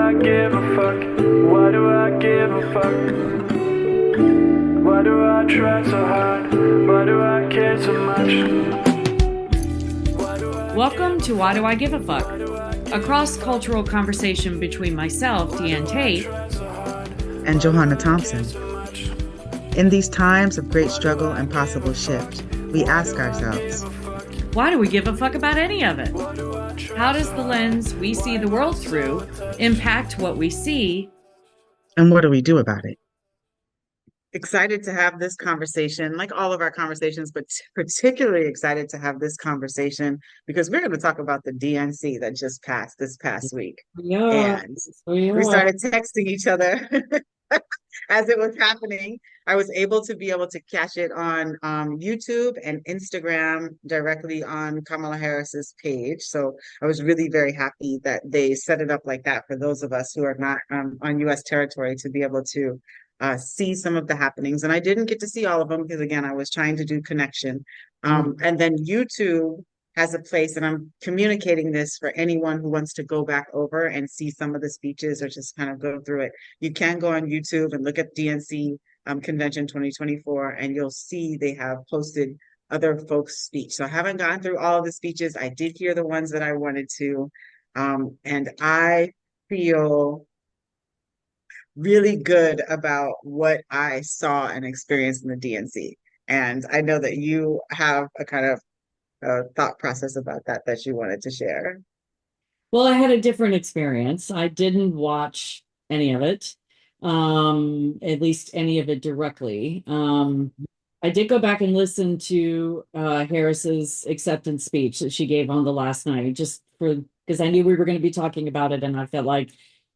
I give a fuck? Why do I give a fuck? Why do I try so hard? Why do I care so much? Welcome to Why Do I Give a Fuck? A cross-cultural conversation between myself, Deanne Tate, and JoHanna Thompson. In these times of great struggle and possible shift, we ask ourselves, why do we give a fuck about any of it? How does the lens we see the world through impact what we see? And what do we do about it? Excited to have this conversation, like all of our conversations, but particularly excited to have this conversation because we're going to talk about the DNC that just passed this past week. Yeah, And we started texting each other as it was happening. I was able to catch it on YouTube and Instagram directly on Kamala Harris's page. So I was really very happy that they set it up like that for those of us who are not on U.S. territory to be able to see some of the happenings. And I didn't get to see all of them because, again, I was trying to do connection. And then YouTube has a place, and I'm communicating this for anyone who wants to go back over and see some of the speeches or just kind of go through it. You can go on YouTube and look at DNC Convention 2024, and you'll see they have posted other folks' speech. So I haven't gotten through all of the speeches. I did hear the ones that I wanted to. And I feel really good about what I saw and experienced in the DNC. And I know that you have a kind of thought process about that you wanted to share. Well, I had a different experience. I didn't watch any of it, at least any of it directly. I did go back and listen to Harris's acceptance speech that she gave on the last night, just because I knew we were going to be talking about it, and I felt like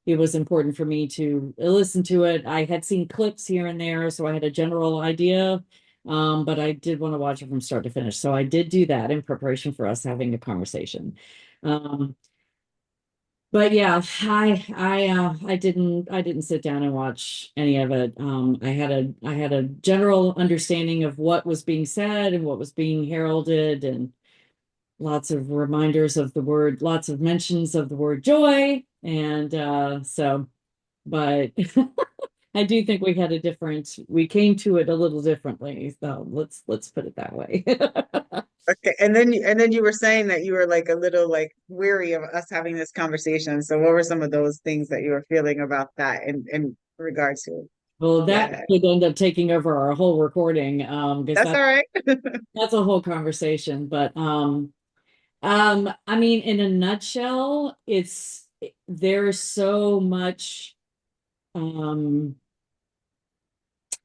it was important for me to listen to it. I had seen clips here and there, so I had a general idea, but I did want to watch it from start to finish. So I did do that in preparation for us having a conversation. But yeah, I didn't sit down and watch any of it. I had a general understanding of what was being said and what was being heralded, and lots of reminders of lots of mentions of the word joy. And but I do think we came to it a little differently. So let's put it that way. Okay, and then you were saying that you were like a little like weary of us having this conversation. So what were some of those things that you were feeling about that in regards to it? Well, that Yeah, could end up taking over our whole recording, because that's all right. that's a whole conversation. But I mean, in a nutshell, there's so much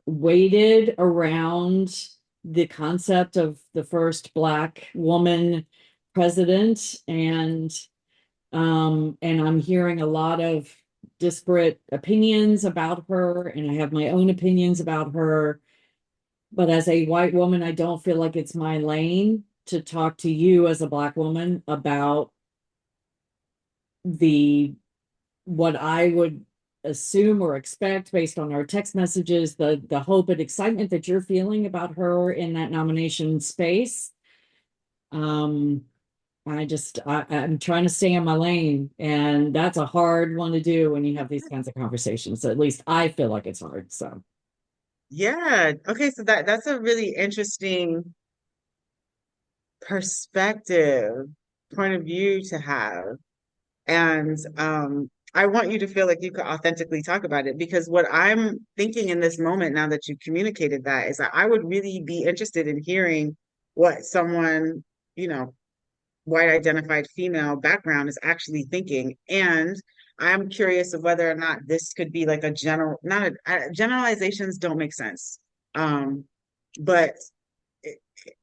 weighted around the concept of the first Black woman president, and I'm hearing a lot of disparate opinions about her, and I have my own opinions about her. But as a white woman, I don't feel like it's my lane to talk to you as a Black woman about what I would assume or expect based on our text messages, the hope and excitement that you're feeling about her in that nomination space. I'm trying to stay in my lane, and that's a hard one to do when you have these kinds of conversations. So at least I feel like it's hard. So Yeah. Okay, so that's a really interesting perspective, point of view to have. And I want you to feel like you could authentically talk about it because what I'm thinking in this moment, now that you communicated that, is that I would really be interested in hearing what someone, you know, white identified female background is actually thinking. And I'm curious of whether or not this could be like a general, not generalizations don't make sense. But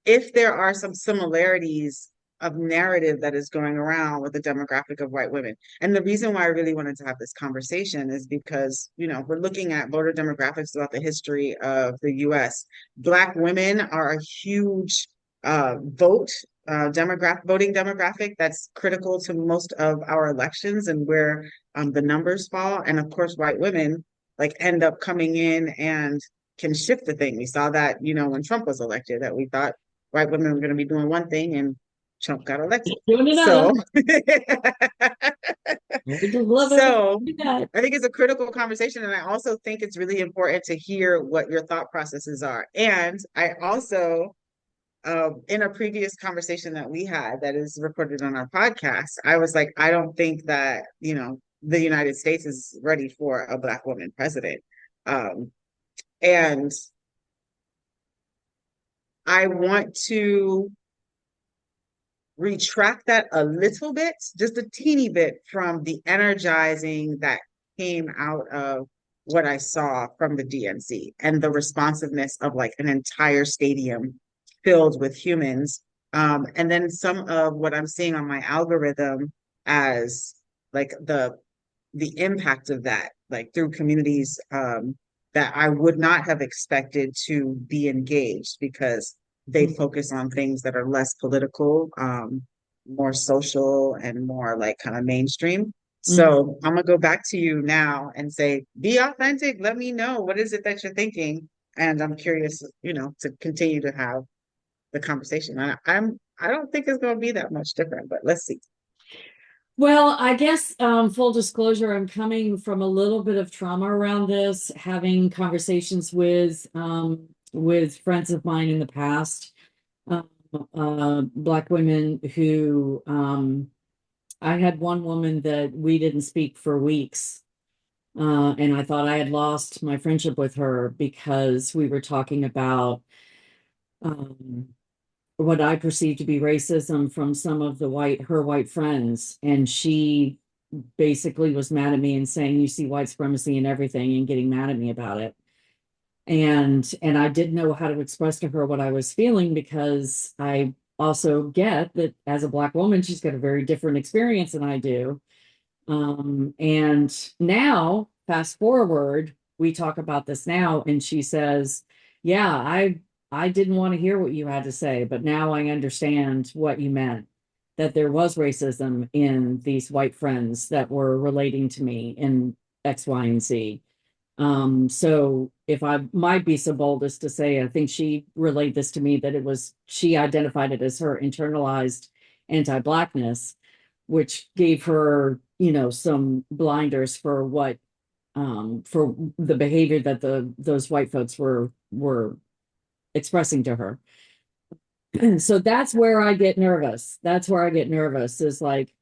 if there are some similarities of narrative that is going around with the demographic of white women. And the reason why I really wanted to have this conversation is because, we're looking at voter demographics throughout the history of the US. Black women are a huge voting demographic that's critical to most of our elections and where the numbers fall. And of course, white women like end up coming in and can shift the thing. We saw that, when Trump was elected, that we thought white women were going to be doing one thing and Trump got elected. doing another. So We just love it when So you do that. I think it's a critical conversation. And I also think it's really important to hear what your thought processes are. And I also, in a previous conversation that we had that is recorded on our podcast, I was like, I don't think that, the United States is ready for a Black woman president. And I want to retract that a little bit, just a teeny bit, from the energizing that came out of what I saw from the DNC and the responsiveness of like an entire stadium filled with humans. And then some of what I'm seeing on my algorithm as like the impact of that, like through communities that I would not have expected to be engaged because they focus on things that are less political, more social, and more like kind of mainstream. Mhm. So I'm gonna go back to you now and say, be authentic. Let me know what is it that you're thinking, and I'm curious, to continue to have the conversation. I don't think it's gonna be that much different, but let's see. Well, I guess full disclosure, I'm coming from a little bit of trauma around this, having conversations with friends of mine in the past, um, Black women who I had one woman that we didn't speak for weeks. And I thought I had lost my friendship with her because we were talking about um, what I perceived to be racism from some of her white friends. And she basically was mad at me and saying, you see white supremacy in everything, and getting mad at me about it. And I didn't know how to express to her what I was feeling, because I also get that as a Black woman, she's got a very different experience than I do. And now, fast forward, we talk about this now, and she says, yeah, I didn't want to hear what you had to say, but now I understand what you meant, that there was racism in these white friends that were relating to me in X, Y, and Z. So if I might be so bold as to say, I think she relayed this to me, that she identified it as her internalized anti-Blackness, which gave her, some blinders for for the behavior that those white folks were expressing to her. So that's where I get nervous. That's where I get nervous, is like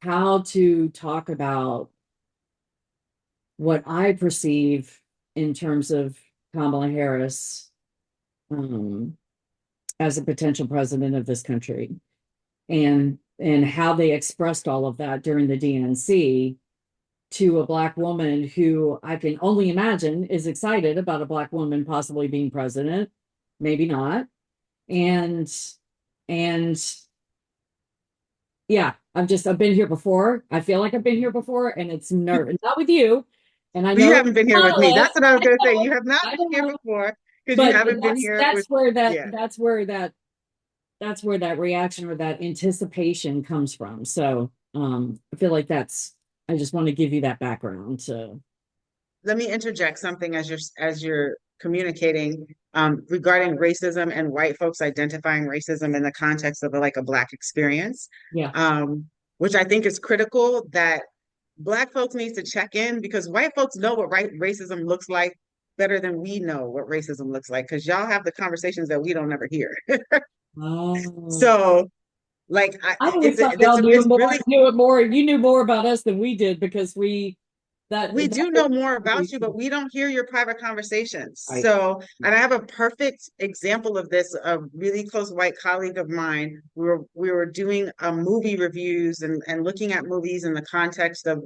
how to talk about what I perceive in terms of Kamala Harris as a potential president of this country, and how they expressed all of that during the DNC to a Black woman who I can only imagine is excited about a Black woman possibly being president, maybe not. And yeah, I've been here before. I feel like I've been here before, and it's nerve, not with you. And I You know it's haven't been here with me. Kamala. That's what I was I going to say. know, You have not I been here know. before because you But haven't been here with, yeah. that's where that reaction or that anticipation comes from. So I feel like I just want to give you that background. So Let me interject something as you're communicating regarding racism and white folks identifying racism in the context of like a Black experience, yeah. which I think is critical, that Black folks need to check in, because white folks know what racism looks like better than we know what racism looks like, because y'all have the conversations that we don't ever hear. Oh, So like I always thought y'all it's really, knew it more. You knew more about us than we did, because we that do know more about you, but we don't hear your private conversations. right. So, and I have a perfect example of this. A really close white colleague of mine, we were doing movie reviews and looking at movies in the context of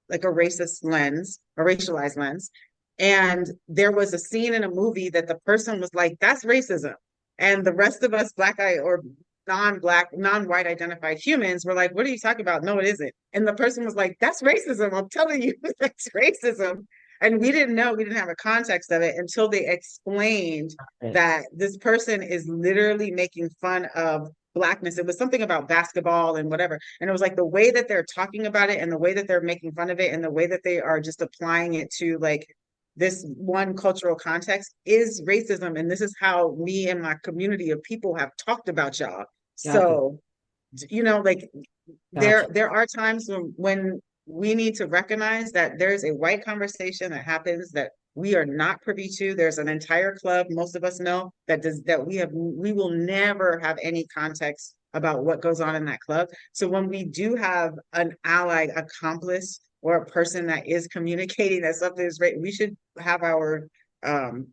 like a racist lens, a racialized lens. And there was a scene in a movie that the person was like, "That's racism," and the rest of us, black eye or non-black, non-white identified humans were like, "What are you talking about? No, it isn't." And the person was like, "That's racism. I'm telling you, that's racism." And we didn't know, we didn't have a context of it until they explained that this person is literally making fun of Blackness. It was something about basketball and whatever. And it was like the way that they're talking about it and the way that they're making fun of it and the way that they are just applying it to like this one cultural context is racism. And this is how me and my community of people have talked about y'all. Gotcha. So, like Gotcha. there are times when we need to recognize that there's a white conversation that happens that we are not privy to. There's an entire club, most of us know, that we will never have any context about what goes on in that club. So when we do have an allied accomplice or a person that is communicating that something is right, we should have our um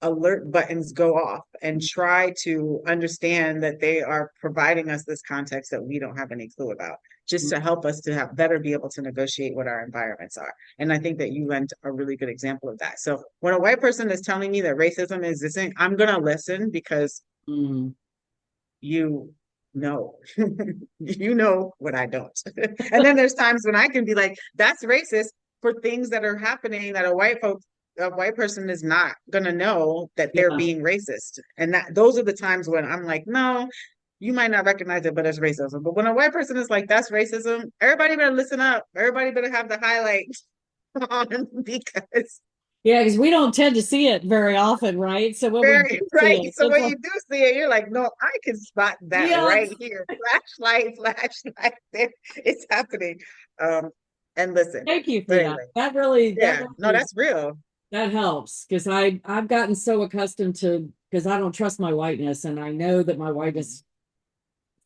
alert buttons go off and try to understand that they are providing us this context that we don't have any clue about, just to help us to have better be able to negotiate what our environments are. And I think that you lent a really good example of that. So when a white person is telling me that racism is this thing, I'm gonna listen because Mm. you know, you know what I don't. And then there's times when I can be like, that's racist for things that are happening that a white person is not gonna know that they're Yeah. being racist. And that those are the times when I'm like, no, you might not recognize it, but it's racism. But when a white person is like, that's racism, everybody better listen up. Everybody better have the highlights on because Yeah, because we don't tend to see it very often, right? So when we do very see right. it, So it's when like, you do see it, you're like, no, I can spot that yeah, right here. Flashlight, flashlight. There, it's happening. Um, and listen. thank you for But that. anyway, That yeah, no, really that's real. that helps because I've gotten so accustomed to because I don't trust my whiteness and I know that my whiteness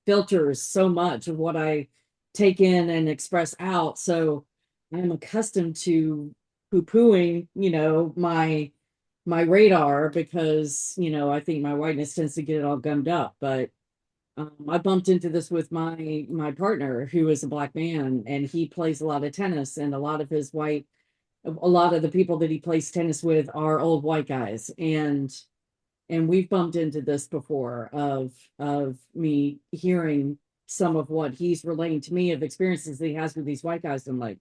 filters so much of what I take in and express out. So I'm accustomed to poo-pooing, my radar because, I think my whiteness tends to get it all gummed up. But I bumped into this with my partner who is a black man and he plays a lot of tennis and a lot of the people that he plays tennis with are old white guys and we've bumped into this before of me hearing some of what he's relating to me of experiences that he has with these white guys. I'm like,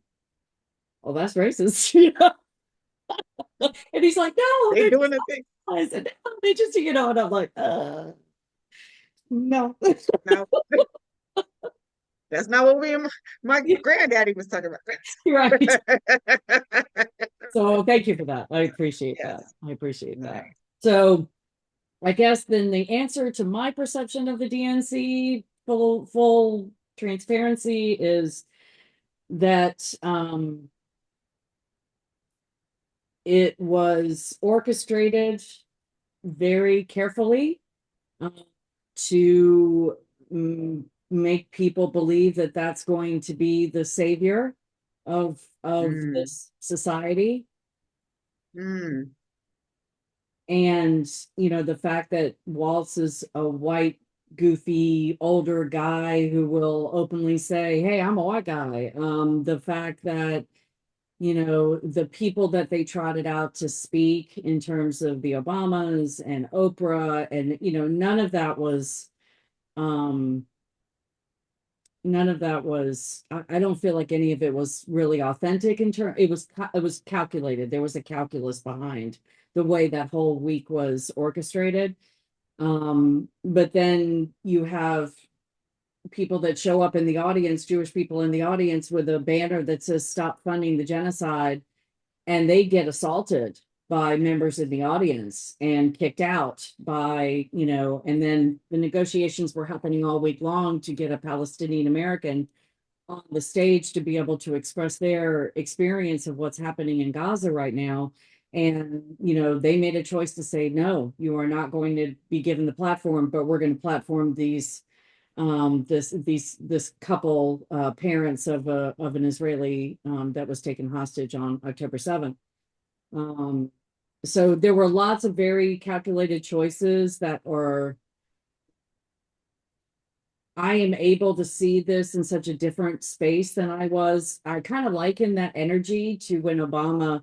oh, that's racist. And he's like, no, They they're doing just the thing. guys. And they just, and I'm like, no. Now, that's not what my granddaddy was talking Right. about. So thank you for that. I appreciate that. Yes, I appreciate that. nice. So I guess then the answer to my perception of the DNC full transparency is that it was orchestrated very carefully uh, to make people believe that that's going to be the savior of Mm, this society. mm, And, the fact that Waltz is a white, goofy, older guy who will openly say, hey, I'm a white guy. The fact that, the people that they trotted out to speak in terms of the Obamas and Oprah, and, um, none of that was, I don't feel like any of it was really authentic it was calculated. There was a calculus behind the way that whole week was orchestrated. But then you have people that show up in the audience, Jewish people in the audience with a banner that says stop funding the genocide, and they get assaulted by members in the audience and kicked out and then the negotiations were happening all week long to get a Palestinian American on the stage to be able to express their experience of what's happening in Gaza right now. And, they made a choice to say, no, you are not going to be given the platform, but we're going to platform this couple parents of an Israeli that was taken hostage on October 7th. So there were lots of very calculated choices that are I am able to see this in such a different space than I was. I kind of liken that energy to when Obama,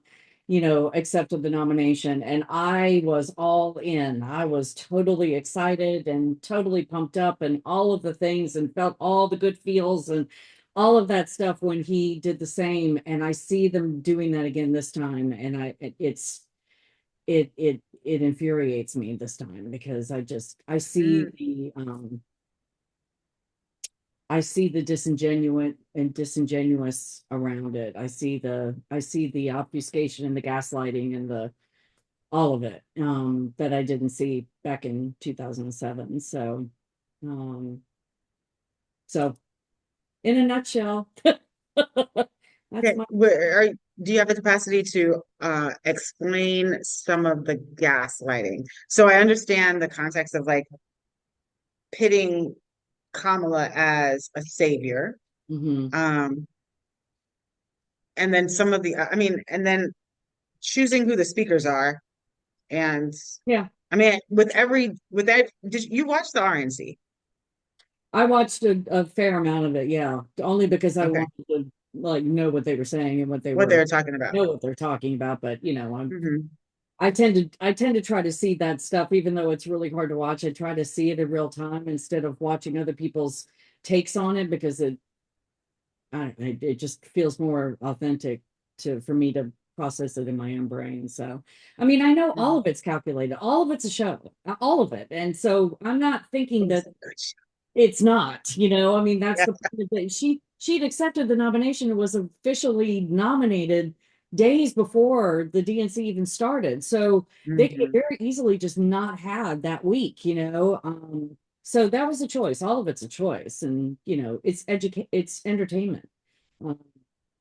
accepted the nomination. And I was all in. I was totally excited and totally pumped up and all of the things and felt all the good feels and all of that stuff when he did the same. And I see them doing that again this time. And it infuriates me this time because I see mm, I see the disingenuous around it. I see the obfuscation and the gaslighting and the all of it that I didn't see back in 2007. Um, so in a nutshell, That's Okay, my do you have the capacity to explain some of the gaslighting? So I understand the context of like pitting Kamala as a savior, Mhm. um, and then some of the, I mean, and then choosing who the speakers are, and Yeah. I mean, with that, did you watch the RNC? I watched a fair amount of it, yeah, only because I Okay, wanted to like know what they were saying and what they what they were were talking about. know what they're talking about. But Hmm. I tend to try to see that stuff, even though it's really hard to watch. I try to see it in real time instead of watching other people's takes on it because it just feels more authentic to for me to process it in my own brain. So, I mean, I know all of it's calculated, all of it's a show, all of it, and so I'm not thinking that it's not, I mean, that's Yeah. the point that she'd accepted the nomination and was officially nominated days before the DNC even started. So they could have Hmm. very easily just not had that week, so that was a choice. All of it's a choice. And, it's entertainment, um,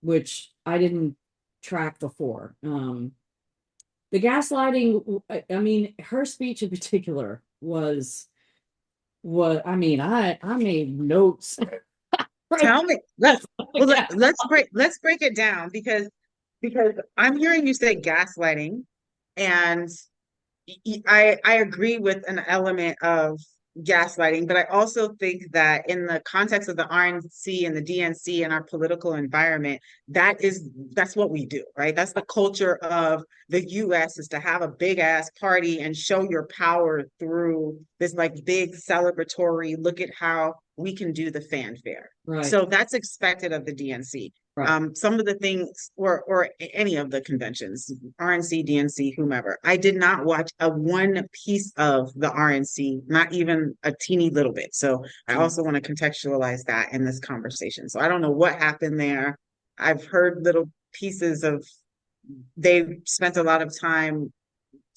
which I didn't track before. The gaslighting, I mean, her speech in particular was what I mean, I made notes. Right. Tell me, Yeah. let's break it down because I'm hearing you say gaslighting, and I agree with an element of gaslighting, but I also think that in the context of the RNC and the DNC and our political environment, that's what we do, right? That's the culture of the US, is to have a big ass party and show your power through this like big celebratory, look at how we can do the fanfare. Right. So that's expected of the DNC. Right. Some of the things, or any of the conventions, RNC, DNC, whomever. I did not watch a one piece of the RNC, not even a teeny little bit. So I Right. also want to contextualize that in this conversation. So I don't know what happened there. I've heard little pieces of, they spent a lot of time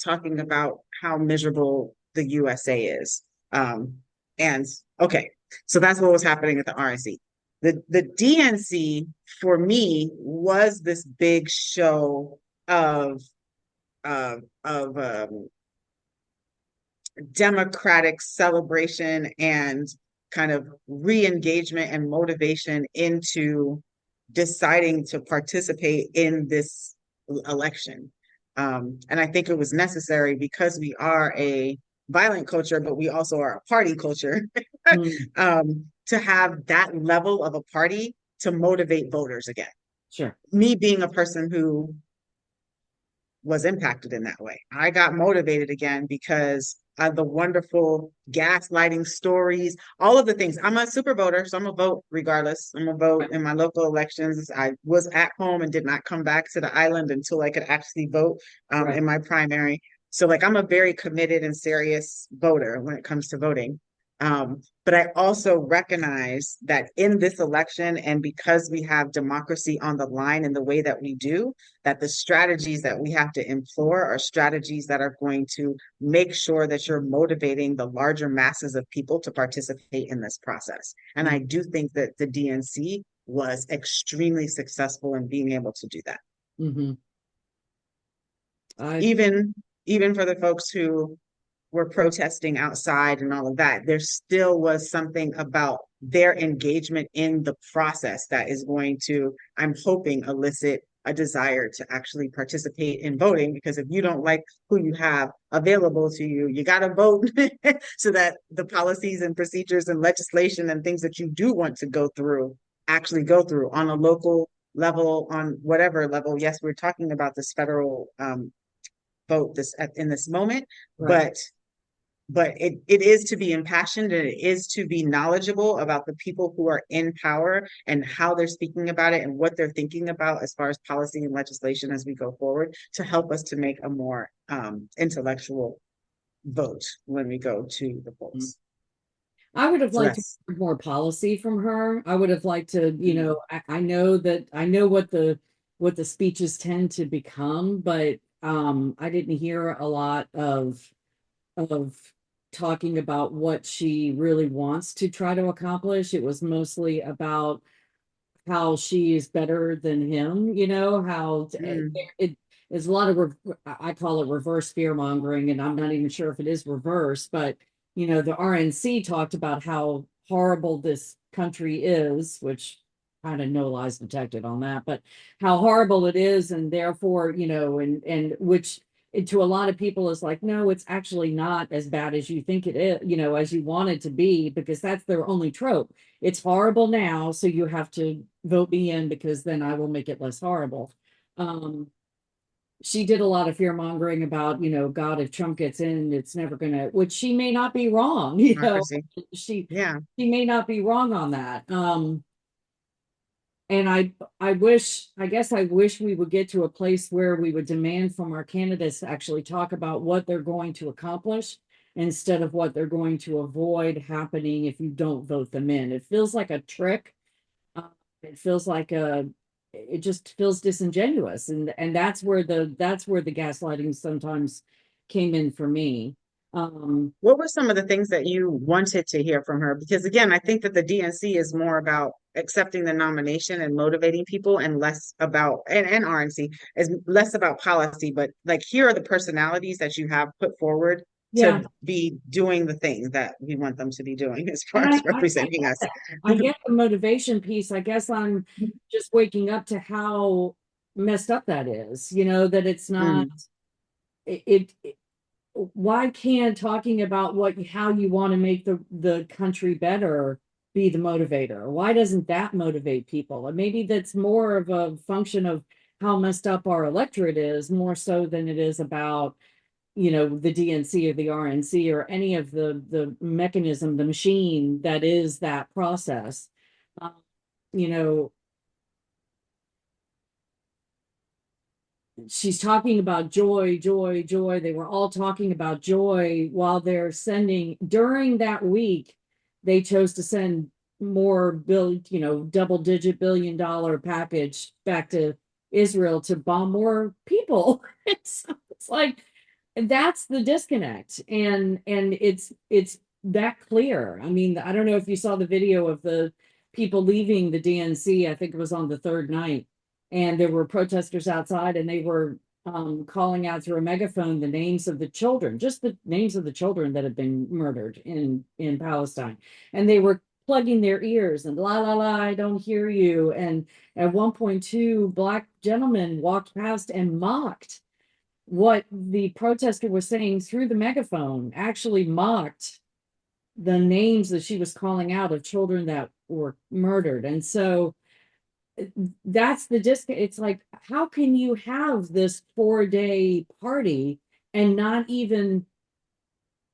talking about how miserable the USA is. And okay, so that's what was happening at the RNC. The DNC for me was this big show of democratic celebration and kind of re-engagement and motivation into deciding to participate in this election. And I think it was necessary because we are a violent culture, but we also are a party culture, Mm, to have that level of a party to motivate voters again. sure. Me being a person who was impacted in that way. I got motivated again because of the wonderful gaslighting stories, all of the things. I'm a super voter, so I'm a vote regardless. I'm a vote Right. in my local elections. I was at home and did not come back to the island until I could actually vote Right. in my primary. So like I'm a very committed and serious voter when it comes to voting. But I also recognize that in this election, and because we have democracy on the line in the way that we do, that the strategies that we have to employ are strategies that are going to make sure that you're motivating the larger masses of people to participate in this process. And I do think that the DNC was extremely successful in being able to do that. Mm-hmm. I Even even for the folks who were protesting outside and all of that, there still was something about their engagement in the process that is going to, I'm hoping, elicit a desire to actually participate in voting. Because if you don't like who you have available to you, you got to vote so that the policies and procedures and legislation and things that you do want to go through actually go through on a local level, on whatever level. Yes, we're talking about this federal vote in this moment, right. but it is to be impassioned, and it is to be knowledgeable about the people who are in power and how they're speaking about it and what they're thinking about as far as policy and legislation as we go forward, to help us to make a more intellectual vote when we go to the Mm. polls. I would have So liked to that's hear more policy from her. I would have liked to, mm, I know that I know what the speeches tend to become, but I didn't hear a lot of talking about what she really wants to try to accomplish. It was mostly about how she is better than him, you know, how it is a lot of, I call it reverse fear mongering, and I'm not even sure if it is reverse, but, you know, the RNC talked about how horrible this country is, which kind of no lies detected on that, but how horrible it is, and therefore, you know, and which to a lot of people is like, no, it's actually not as bad as you think it is, you know, as you want it to be, because that's their only trope. It's horrible now, so you have to vote me in because then I will make it less horrible. She did a lot of fear mongering about, you know, God, if Trump gets in, it's never gonna, which she may not be wrong, you know, Democracy. she Yeah. she may not be wrong on that. And I wish, I guess I wish we would get to a place where we would demand from our candidates to actually talk about what they're going to accomplish instead of what they're going to avoid happening if you don't vote them in. It feels like a trick. Uh, it feels like it just feels disingenuous. And that's where the gaslighting sometimes came in for me. What were some of the things that you wanted to hear from her? Because again, I think that the DNC is more about accepting the nomination and motivating people and less about, and RNC is less about policy, but like here are the personalities that you have put forward Yeah. to be doing the thing that we want them to be doing as far And as I representing get us. that. I get the motivation piece. I guess I'm just waking up to how messed up that is, you know, that it's not, Mm, it why can't talking about what, how you want to make the country better be the motivator? Why doesn't that motivate people? And maybe that's more of a function of how messed up our electorate is, more so than it is about, you know, the DNC or the RNC or any of the mechanism, the machine that is that process. Um, you know, she's talking about joy, joy, joy. They were all talking about joy while they're sending during that week. They chose to send more you know, double-digit billion-dollar package back to Israel to bomb more people. It's like that's the disconnect, and it's that clear. I mean, I don't know if you saw the video of the people leaving the DNC. I think it was on the third night, and there were protesters outside, and they were calling out through a megaphone the names of the children, just the names of the children that had been murdered in Palestine, and they were plugging their ears and la la la, I don't hear you. And at one point, two black gentlemen walked past and mocked what the protester was saying through the megaphone, actually mocked the names that she was calling out of children that were murdered. And so that's the it's like, how can you have this 4-day party and not even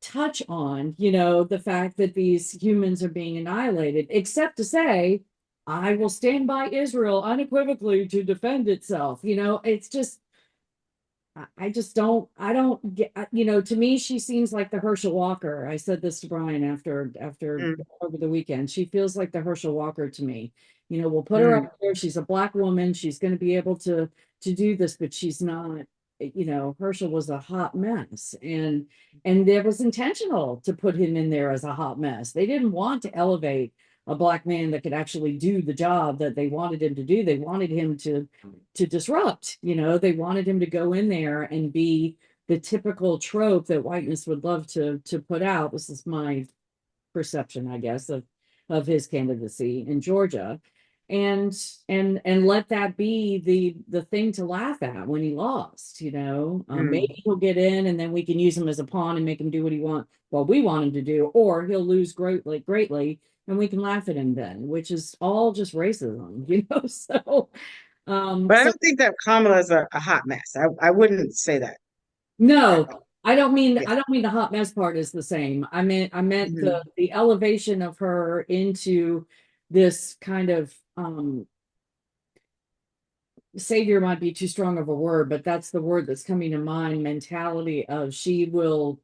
touch on, you know, the fact that these humans are being annihilated, except to say, I will stand by Israel unequivocally to defend itself. You know, it's just, I just don't, I don't get, you know, to me, she seems like the Herschel Walker. I said this to Brian after mm, over the weekend. She feels like the Herschel Walker to me. You know, we'll put her mm. up there. She's a black woman. She's going to be able to do this, but she's not, you know, Herschel was a hot mess. And it was intentional to put him in there as a hot mess. They didn't want to elevate a black man that could actually do the job that they wanted him to do. They wanted him to disrupt, you know, they wanted him to go in there and be the typical trope that whiteness would love to put out. This is my perception, I guess, of his candidacy in Georgia. And let that be the thing to laugh at when he lost, you know. Mm. Maybe he'll get in and then we can use him as a pawn and make him do what we want him to do, or he'll lose greatly and we can laugh at him then, which is all just racism, you know. So But I so don't think that Kamala is a hot mess. I wouldn't say that at no, all. Yeah. I don't mean the hot mess part is the same. I meant Hmm. the elevation of her into this kind of savior might be too strong of a word, but that's the word that's coming to mind, mentality of she will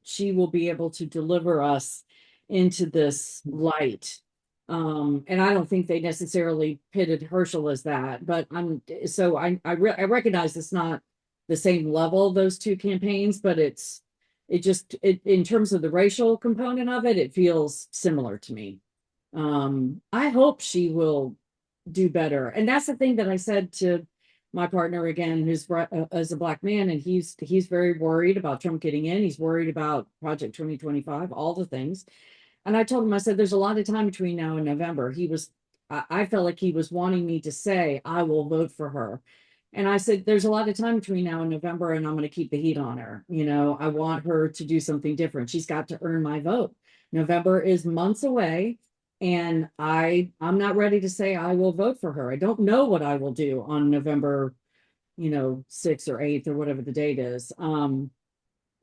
be able to deliver us into this light. And I don't think they necessarily pitted Herschel as that, but I recognize it's not the same level, those two campaigns, but it in terms of the racial component of it, it feels similar to me. I hope she will do better. And that's the thing that I said to my partner again, who's as a Black man, and he's very worried about Trump getting in. He's worried about Project 2025, all the things. And I told him, I said, there's a lot of time between now and November. I felt like he was wanting me to say, I will vote for her. And I said, there's a lot of time between now and November, and I'm going to keep the heat on her. You know, I want her to do something different. She's got to earn my vote. November is months away, and I'm not ready to say I will vote for her. I don't know what I will do on November, 6th or 8th or whatever the date is. I don't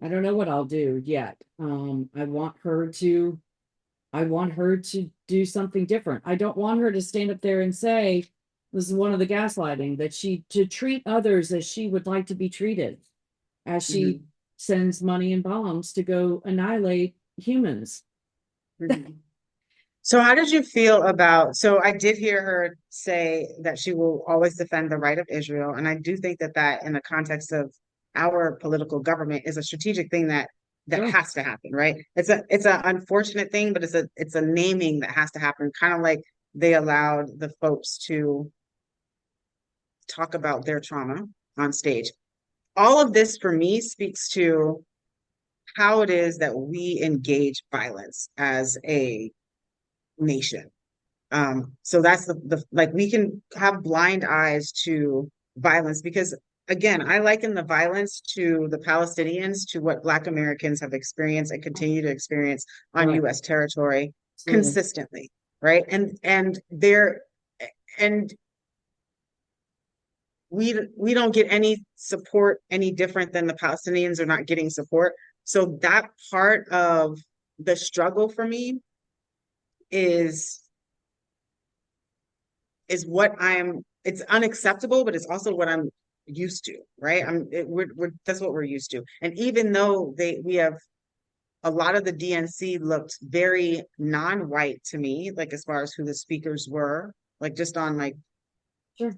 know what I'll do yet. I want her to do something different. I don't want her to stand up there and say, this is one of the gaslighting, that to treat others as she would like to be treated, as she sends money and bombs to go annihilate humans. So how did you feel so I did hear her say that she will always defend the right of Israel. And I do think that in the context of our political government is a strategic thing that Sure. has to happen, right? It's an unfortunate thing, but it's a naming that has to happen, kind of like they allowed the folks to talk about their trauma on stage. All of this for me speaks to how it is that we engage violence as a nation. So that's the like, we can have blind eyes to violence because, again, I liken the violence to the Palestinians to what Black Americans have experienced and continue to experience on Right. U.S. territory Absolutely. consistently, right? And we don't get any support any different than the Palestinians are not getting support. So that part of the struggle for me is what it's unacceptable, but it's also what I'm used to, right? That's what we're used to. And even though we have a lot of the DNC looked very non-white to me, like as far as who the speakers were, like just on like Sure.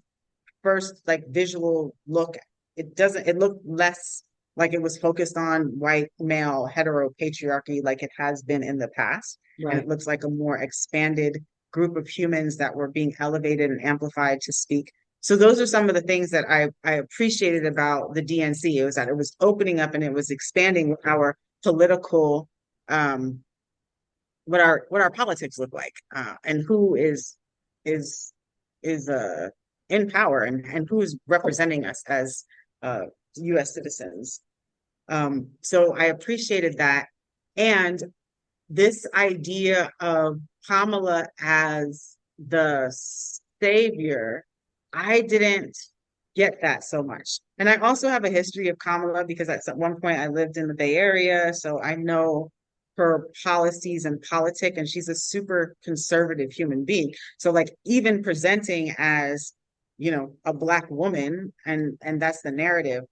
first like visual look, it looked less like it was focused on white male hetero patriarchy like it has been in the past. Right. And it looks like a more expanded group of humans that were being elevated and amplified to speak. So those are some of the things that I appreciated about the DNC. It was that it was opening up and it was expanding our political, what our politics look like, and who is in power and who's representing us as U.S. citizens. So I appreciated that. And this idea of Kamala as the savior, I didn't get that so much. And I also have a history of Kamala because at one point I lived in the Bay Area, so I know her policies and politics, and she's a super conservative human being. So like even presenting as, a Black woman, and that's the narrative,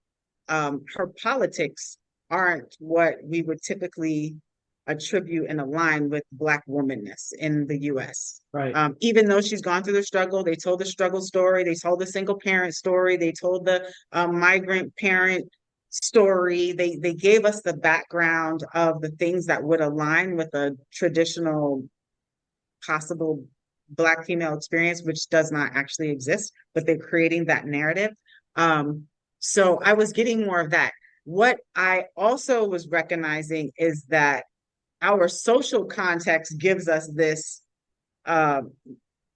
her politics aren't what we would typically attribute and align with Black womanness in the US. Right. Even though she's gone through the struggle, they told the struggle story, they told the single parent story, they told the migrant parent story. They gave us the background of the things that would align with a traditional possible Black female experience, which does not actually exist, but they're creating that narrative. So I was getting more of that. What I also was recognizing is that our social context gives us this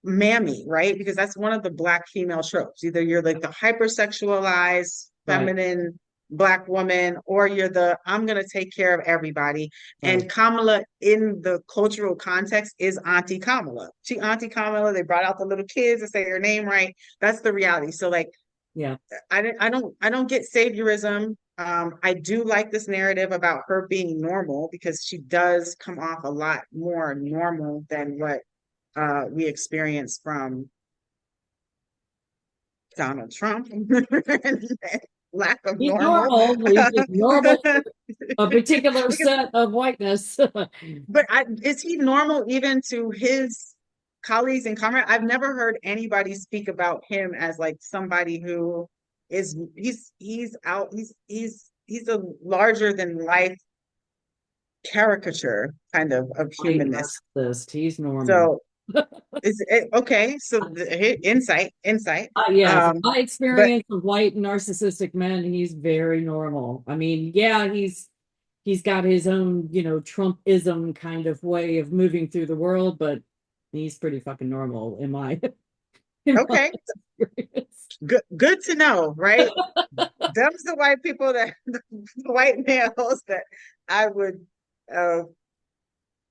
mammy, right? Because that's one of the Black female tropes. Either you're like the hypersexualized, feminine Black woman, or you're the I'm going to take care of everybody. Right. And Kamala in the cultural context is Auntie Kamala. She Auntie Kamala. They brought out the little kids to say her name right. That's the reality. So like, yeah, I don't get saviorism. I do like this narrative about her being normal because she does come off a lot more normal than what we experience from Donald Trump. Lack of he's normal. He's just normal, a particular set of whiteness. But is he normal even to his colleagues and comrades? I've never heard anybody speak about him as like somebody who is he's a larger than life caricature kind of humanness. He's normal. So Is it okay? So insight. Yeah, from Um, my but experience of white narcissistic men, he's very normal. I mean, yeah, he's got his own, Trumpism kind of way of moving through the world, but he's pretty fucking normal in my in my okay, experience. good to know, right? Them's the white people that the white males that I would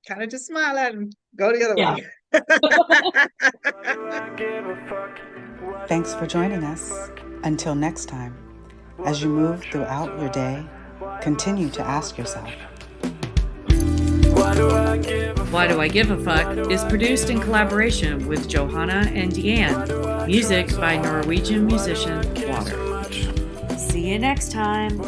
kind of just smile at and go the other Yeah. way. Why do I give a fuck? Why do Thanks for I joining give a us. fuck? Until next time, Why as you do I move try throughout so your day, hard? continue to ask yourself, Why do I give a Why Do I Give a Fuck is produced in collaboration with JoHanna and Diane. Music by Norwegian musician Water. See you next time.